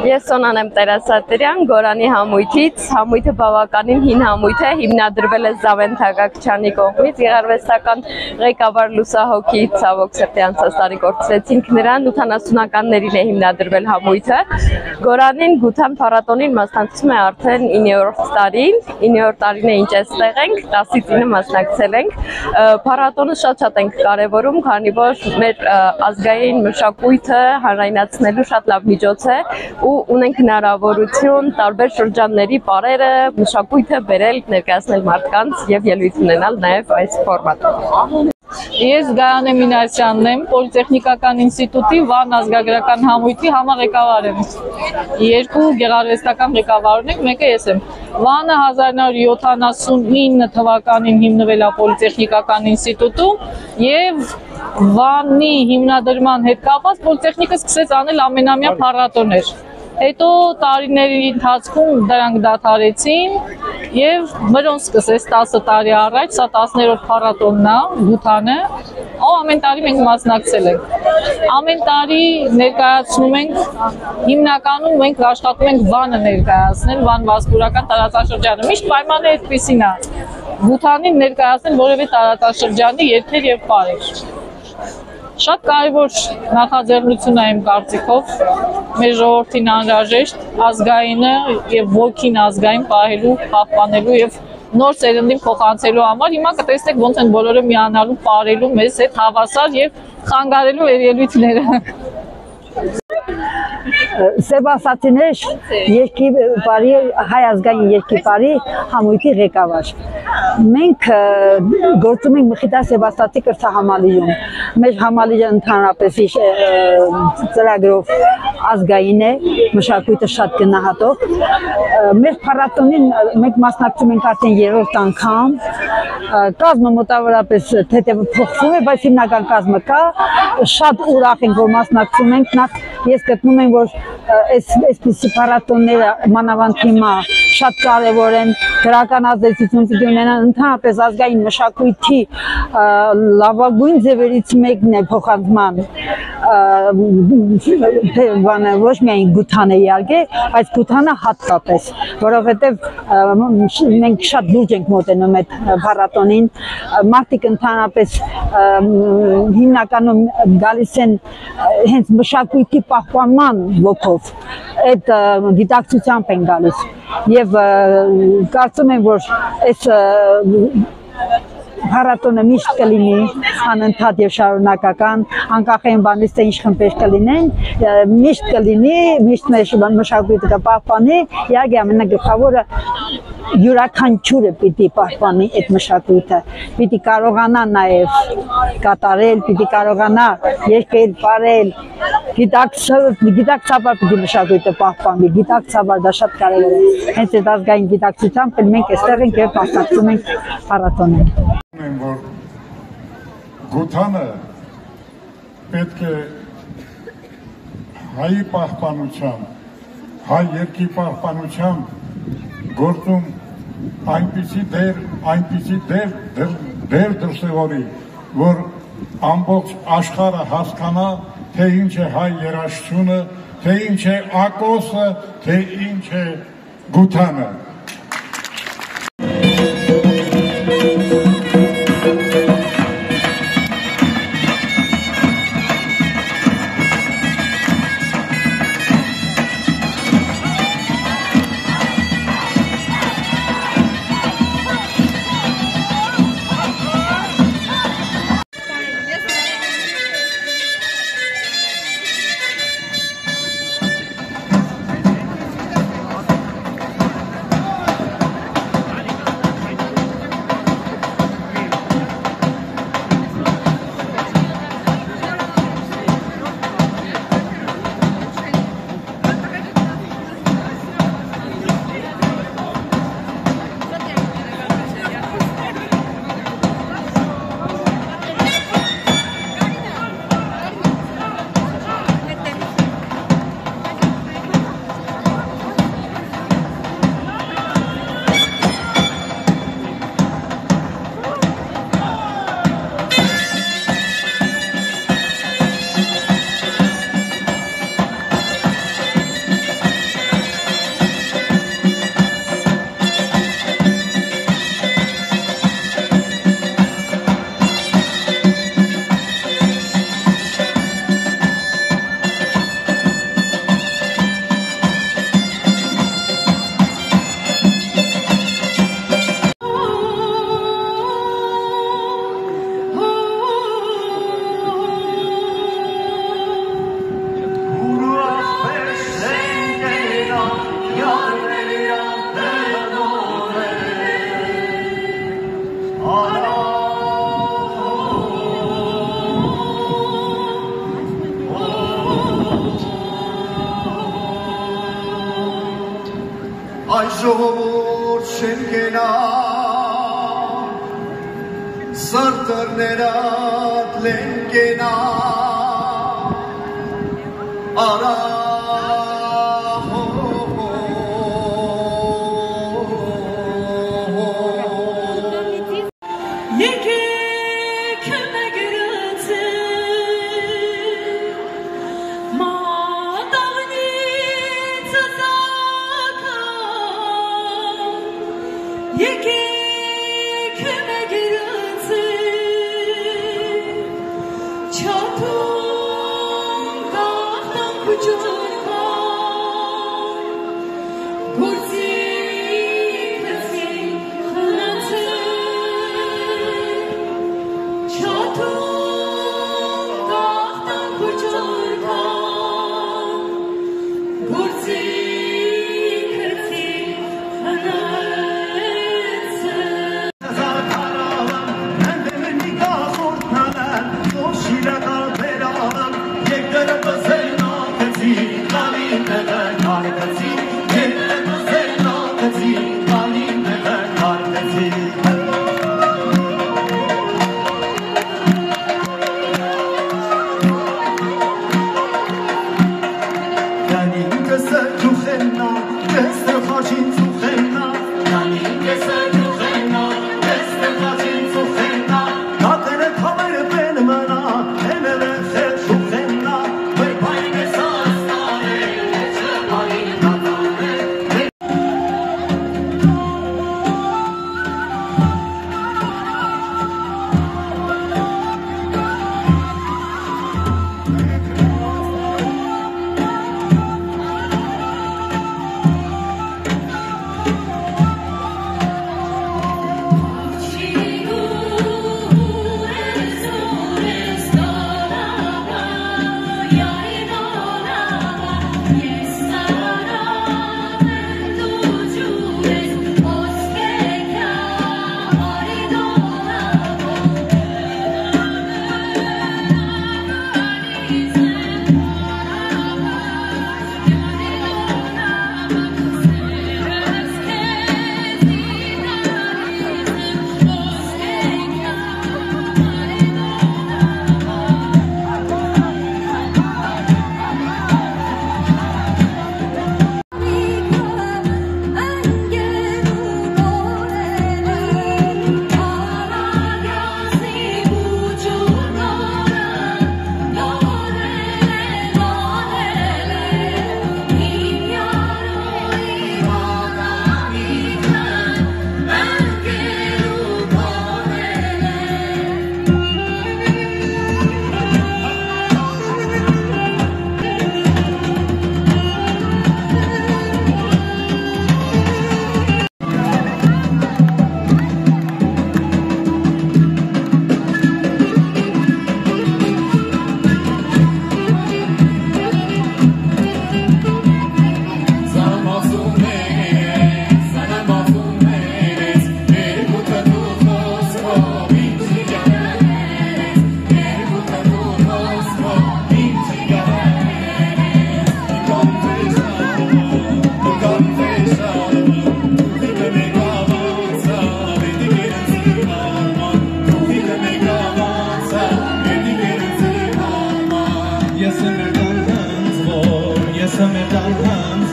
Ես Սոնան եմ Տերասատրյան, Գորանի համույթից, համույթը բավականին հին համույթ է, հիմնադրվել է Զավեն Թագակչյանի կողմից, գեղարվեստական ղեկավար Լուսահոգի Ցավոք սրտի անցած տարի կորցրեցինք նրան, 80-ականներին է հիմնադրվել համույթը, Գորանին Գութան փառատոնին մասնակցում է արդեն 9-րդ տարին, 9-րդ տարին է ինչ այստեղ ենք, 10-ից 9 մասնակցել ենք, փառատոնը շատ ենք կարևորում, քանի որ մեր ազգային մշակույթը հանրայնացնելու շատ լավ միջոց է ու ունենք հնարավորություն տարբեր շրջանների պարերը, մշակույթը բերել, ներկայացնել մարդկանց եւ ելույթ ունենալ նաեւ այս ֆորմատով։ Ես Գայանե Մինասյանն եմ, Պոլիտեխնիկական ինստիտուտի Վան ազգագրական համույթի համառեկավար եմ։ Երկու գեղարվեստական ղեկավարներ ենք, մեկը ես եմ։ Վանը 1979 թվականին հիմնվել է Պոլիտեխնիկական ինստիտուտում եւ Վանի հիմնադրման հետ կապված Պոլիտեխնիկը սկսեց անել ամենամյա փառատոներ։ Հետո տարիների ընթացքում դրանք դադարեցին եւ մրոն սկսեց 10 տարի առաջ, սա 10-րդ փառատոնն է, Գութանը, ամեն տարի մենք մասնակցել ենք։ Ամեն տարի ներկայացնում ենք, հիմնականում մենք աշխատում ենք Վանը ներկայացնել, Վան վասպուրական տարածաշրջանը։ Միշտ պայմանը այդպեսին է։ Գութանին ներկայացնել որևէ տարածաշրջանի երգեր եւ պարեր։ Շատ կարևոր նախաձեռնություն է իմ կարծիքով, մեր ժողովրդին անհրաժեշտ ազգայինը եւ ոգին ազգային պահելու, պահպանելու եւ նոր սերնդին փոխանցելու համար։ Հիմա կտեսնեք ոնց են բոլորը միանալու, պարելու մեզ հետ հավասար եւ խանգարելու ելույթները։ Սեբաստիաներ երկի բարի հայ ազգային երկի բարի համույթի ղեկավար։ Մենք գործում ենք Մխիթար Սեբաստիատի կրթահամալիրում։ Մեր համալիրը ընդհանրապես ծրագրով ազգային է, մշակույթը շատ գնահատող։ Մեր փառատոնին մենք մասնակցում ենք արդեն 3-րդ անգամ։ Կազմը մոտավորապես թեթև փոխվում է, բայց հիմնական կազմը կա։ Շատ ուրախ ենք, որ մասնակցում ենք։ Նախ ես գտնում եմ, որ այսպիսի փառատոնները մանավանդ հիմա շատ կարևոր են, դրական ազդեցություն պիտի ունենան ընդհանրապես ազգային մշակույթի լավագույն ձևերից մեկն է փոխանցման ոչ միայն Գութանը իհարկե, բայց Գութանը հատկապես, որովհետև մենք շատ լուրջ ենք մոտենում այդ փառատոնին, մարդիկ ընդհանրապես հիմնականում գալիս են հենց մշակույթի պահպանման ոգով, այդ գիտակցությամբ են գալիս եւ կարծում եմ, որ այս փառատոնը միշտ կլինի անընդհատ եւ շարունակական, անկախ այն բանից թե ինչ խմբեր կլինեն, միշտ կլինի, միշտ մեր մշակույթը կպահպանի, իհարկե ամենագլխավորը յուրաքանչյուրը պիտի պահպանի այդ մշակույթը, պիտի կարողանա նաև կատարել, պիտի կարողանա երգել, պարել, գիտակցաբար պիտի մշակույթը պահպանվի, գիտակցաբար դա շատ կարևոր է, հենց այդ ազգային գիտակցությամբ մենք այստեղ ենք եւ մասնակցում ենք փառատոնին։ Որ Գութանը պետք է հայի պահպանությամբ, հայ երկրի պահպանությամբ գործում այնպիսի դեր դրսևորի, որ ամբողջ աշխարհը հասկանա, թե ինչ է հայ երաժշտությունը, թե ինչ է ակոսը, թե ինչ է Գութանը։ ժողովուրդ շենքենա սրտերներդ լենկենա արա Yes, I'm